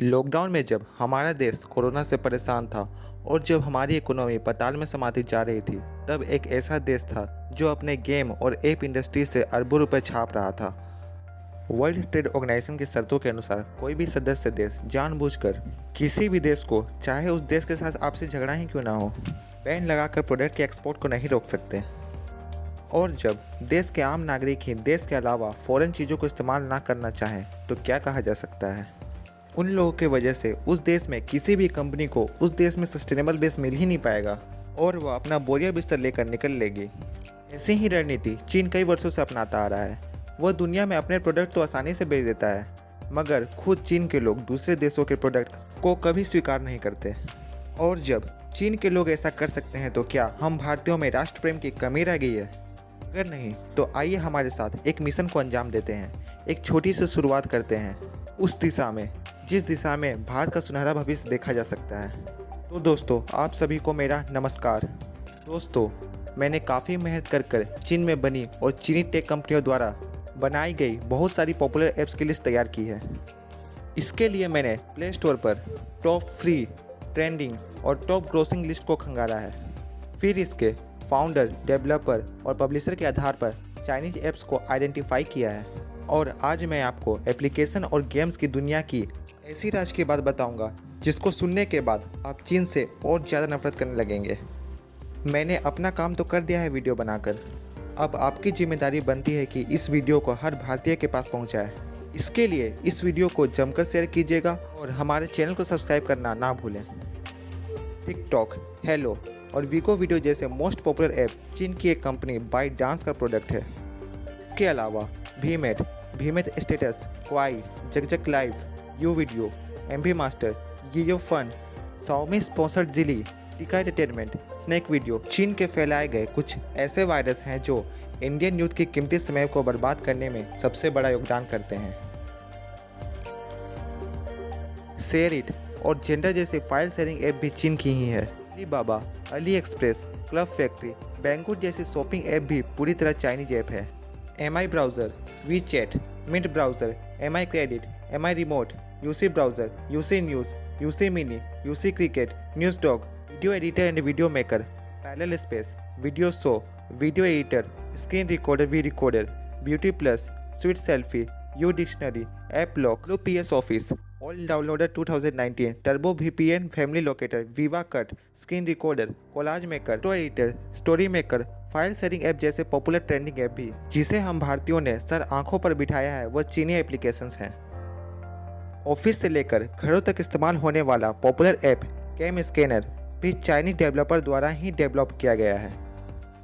Lockdown में जब हमारा देश कोरोना से परेशान था और जब हमारी इकोनॉमी पाताल में समाती जा रही थी, तब एक ऐसा देश था जो अपने गेम और ऐप इंडस्ट्री से अरबों रुपए छाप रहा था। वर्ल्ड ट्रेड ऑर्गेनाइजेशन की शर्तों के अनुसार कोई भी सदस्य देश जानबूझकर किसी भी देश को, चाहे उस देश के साथ आपसी झगड़ा ही क्यों ना हो, बैन लगाकर प्रोडक्ट के एक्सपोर्ट को नहीं रोक सकते। और जब देश के आम नागरिक ही देश के अलावा फॉरेन चीज़ों को इस्तेमाल ना करना चाहें, तो क्या कहा जा सकता है? उन लोगों की वजह से उस देश में किसी भी कंपनी को उस देश में सस्टेनेबल बेस मिल ही नहीं पाएगा और वह अपना बोरिया बिस्तर लेकर निकल लेगी। ऐसी ही रणनीति चीन कई वर्षों से अपनाता आ रहा है। वह दुनिया में अपने प्रोडक्ट तो आसानी से बेच देता है, मगर खुद चीन के लोग दूसरे देशों के प्रोडक्ट को कभी स्वीकार नहीं करते। और जब चीन के लोग ऐसा कर सकते हैं, तो क्या हम भारतीयों में राष्ट्र प्रेम की कमी रह गई है? अगर नहीं, तो आइए हमारे साथ एक मिशन को अंजाम देते हैं। एक छोटी सी शुरुआत करते हैं उस दिशा में जिस दिशा में भारत का सुनहरा भविष्य देखा जा सकता है। तो दोस्तों, आप सभी को मेरा नमस्कार। दोस्तों, मैंने काफ़ी मेहनत कर चीन में बनी और चीनी टेक कंपनियों द्वारा बनाई गई बहुत सारी पॉपुलर ऐप्स की लिस्ट तैयार की है। इसके लिए मैंने प्ले स्टोर पर टॉप फ्री, ट्रेंडिंग और टॉप ग्रोसिंग लिस्ट को खंगाला है। फिर इसके फाउंडर, डेवलपर और पब्लिशर के आधार पर चाइनीज ऐप्स को आइडेंटिफाई किया है। और आज मैं आपको एप्लीकेशन और गेम्स की दुनिया की ऐसी राज की बात बताऊंगा जिसको सुनने के बाद आप चीन से और ज़्यादा नफरत करने लगेंगे। मैंने अपना काम तो कर दिया है वीडियो बनाकर, अब आपकी जिम्मेदारी बनती है कि इस वीडियो को हर भारतीय के पास पहुंचाए। इसके लिए इस वीडियो को जमकर शेयर कीजिएगा और हमारे चैनल को सब्सक्राइब करना ना भूलें। टिकटॉक, हेलो और वीगो वीडियो जैसे मोस्ट पॉपुलर ऐप चीन की एक कंपनी बाईडांस का प्रोडक्ट है। इसके अलावा VMate status, Kwai, Zakzak live, U video, MV master, गियो फन, शाओमी स्पॉन्सर्ड जिली, टिका एंटरटेनमेंट, स्नैक वीडियो चीन के फैलाए गए कुछ ऐसे वायरस हैं जो इंडियन यूथ की कीमती समय को बर्बाद करने में सबसे बड़ा योगदान करते हैं। शेयर इट और जेंडर जैसे फाइल शेयरिंग ऐप भी चीन की ही है। Alibaba, AliExpress, club factory, Banggood जैसी शॉपिंग ऐप भी पूरी तरह चाइनीज ऐप है। MI browser, WeChat, mint browser, MI credit, MI remote, UC browser, UC news, UC mini, UC cricket, news dog, video editor and video maker, parallel space, video show, video editor, screen recorder, V recorder, beauty plus, sweet selfie, U dictionary, app lock, लो PS office, all downloader 2019, turbo VPN, family locator, viva cut, screen recorder, collage maker, photo editor, story maker, file sharing app जैसे popular trending app भी जिसे हम भारतीयों ने sir आंखों पर बिठाया है, वह चीनी एप्लीकेशंस हैं। ऑफिस से लेकर घरों तक इस्तेमाल होने वाला पॉपुलर ऐप कैम स्कैनर भी चाइनीज डेवलपर द्वारा ही डेवलप किया गया है।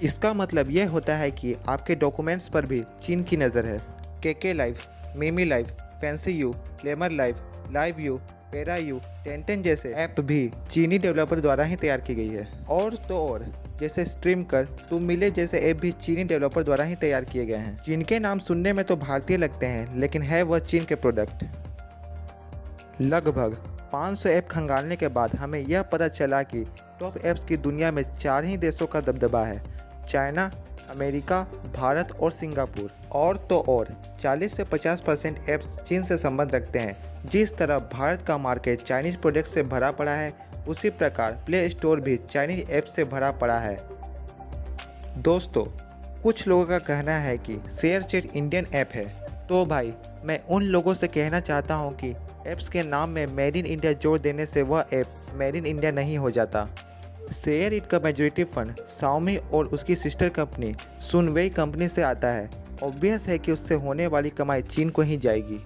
इसका मतलब यह होता है कि आपके डॉक्यूमेंट्स पर भी चीन की नज़र है। KK live, MiMi live, FancyU, glamour live, LivU, पेरा यू, टेंटेन जैसे ऐप भी चीनी डेवलपर द्वारा ही तैयार की गई है। और तो और जैसे स्ट्रीम कर, तुम मिले जैसे ऐप भी चीनी डेवलपर द्वारा ही तैयार किए गए हैं। जिनके नाम सुनने में तो भारतीय लगते हैं, लेकिन है वह चीन के प्रोडक्ट। लगभग 500 ऐप खंगालने के बाद हमें यह पता चला कि टॉप ऐप्स की दुनिया में 4 ही देशों का दबदबा है: चाइना, अमेरिका, भारत और सिंगापुर। और तो और 40 से 50% ऐप्स चीन से संबंध रखते हैं। जिस तरह भारत का मार्केट चाइनीज प्रोडक्ट से भरा पड़ा है, उसी प्रकार प्ले स्टोर भी चाइनीज ऐप से भरा पड़ा है। दोस्तों, कुछ लोगों का कहना है कि शेयर चैट इंडियन ऐप है, तो भाई मैं उन लोगों से कहना चाहता हूं कि ऐप्स के नाम में मेड इन इंडिया जोड़ देने से वह ऐप मेड इन इंडिया नहीं हो जाता। शेयर इट का मेजॉरिटी फंड शाओमी और उसकी सिस्टर कंपनी सुनवेई कंपनी से आता है। ऑब्वियस है कि उससे होने वाली कमाई चीन को ही जाएगी।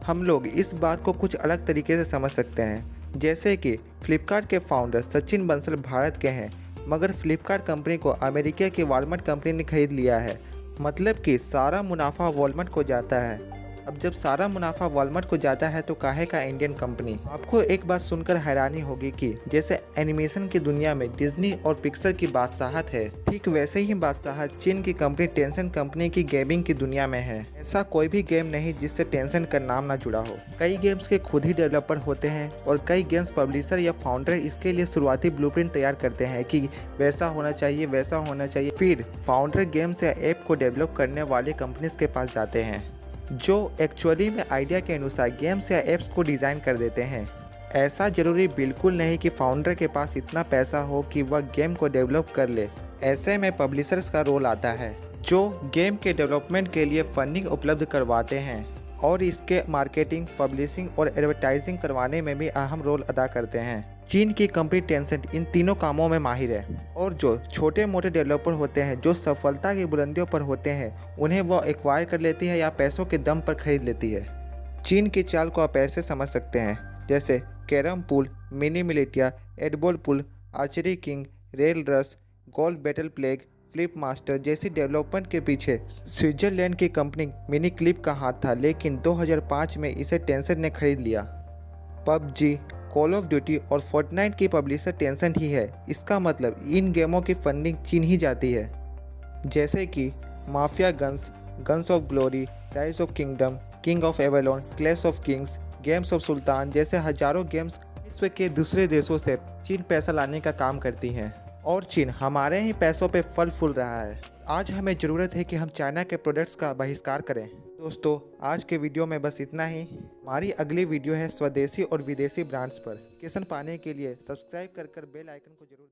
हम लोग इस बात को कुछ अलग तरीके से समझ सकते हैं, जैसे कि फ्लिपकार्ट के फाउंडर सचिन बंसल भारत के हैं, मगर फ्लिपकार्ट कंपनी को अमेरिका की वॉलमार्ट कंपनी ने खरीद लिया है। मतलब कि सारा मुनाफा वॉलमार्ट को जाता है। अब जब सारा मुनाफा वॉलमार्ट को जाता है, तो काहे का इंडियन कंपनी? आपको एक बात सुनकर हैरानी होगी कि जैसे एनिमेशन की दुनिया में डिज्नी और पिक्सर की बादशाहत है, ठीक वैसे ही बादशाहत चीन की कंपनी टेंसेंट कंपनी की गेमिंग की दुनिया में है। ऐसा कोई भी गेम नहीं जिससे टेंसेंट का नाम ना जुड़ा हो। कई गेम्स के खुद ही डेवलपर होते हैं और कई गेम्स पब्लिशर या फाउंडर इसके लिए शुरुआती ब्लूप्रिंट तैयार करते हैं कि वैसा होना चाहिए, वैसा होना चाहिए। फिर फाउंडर गेम्स या ऐप को डेवलप करने वाले कंपनीज के पास जाते हैं जो एक्चुअली में आइडिया के अनुसार गेम्स या एप्स को डिज़ाइन कर देते हैं। ऐसा ज़रूरी बिल्कुल नहीं कि फाउंडर के पास इतना पैसा हो कि वह गेम को डेवलप कर ले। ऐसे में पब्लिशर्स का रोल आता है, जो गेम के डेवलपमेंट के लिए फंडिंग उपलब्ध करवाते हैं और इसके मार्केटिंग, पब्लिशिंग और एडवर्टाइजिंग करवाने में भी अहम रोल अदा करते हैं। चीन की कंपनी टेंसेंट इन तीनों कामों में माहिर है और जो छोटे मोटे डेवलपर होते हैं जो सफलता की बुलंदियों पर होते हैं, उन्हें वह एक्वायर कर लेती है या पैसों के दम पर खरीद लेती है। चीन की चाल को आप ऐसे समझ सकते हैं जैसे carrom pool, mini militia, eight ball pool, archery king, rail rush, golf battle plague, flip master जैसी डेवलपमेंट के पीछे स्विट्जरलैंड की कंपनी मिनी क्लिप का हाथ था, लेकिन 2005 में इसे टेंसेंट ने खरीद लिया। पबजी, कॉल ऑफ ड्यूटी और फोर्टनाइट की पब्लिशर टेंसेंट ही है। इसका मतलब इन गेमों की फंडिंग चीन ही जाती है, जैसे कि mafia guns, guns of glory, rise of kingdom, king of Avalon, clash of kings, games of Sultan जैसे हजारों गेम्स विश्व के दूसरे देशों से चीन पैसा लाने का काम करती हैं और चीन हमारे ही पैसों पे फल फूल रहा है। आज हमें ज़रूरत है कि हम चाइना के प्रोडक्ट्स का बहिष्कार करें। दोस्तों, आज के वीडियो में बस इतना ही। हमारी अगली वीडियो है स्वदेशी और विदेशी ब्रांड्स पर। नोटिफिकेशन पाने के लिए सब्सक्राइब कर बेल आइकन को जरूर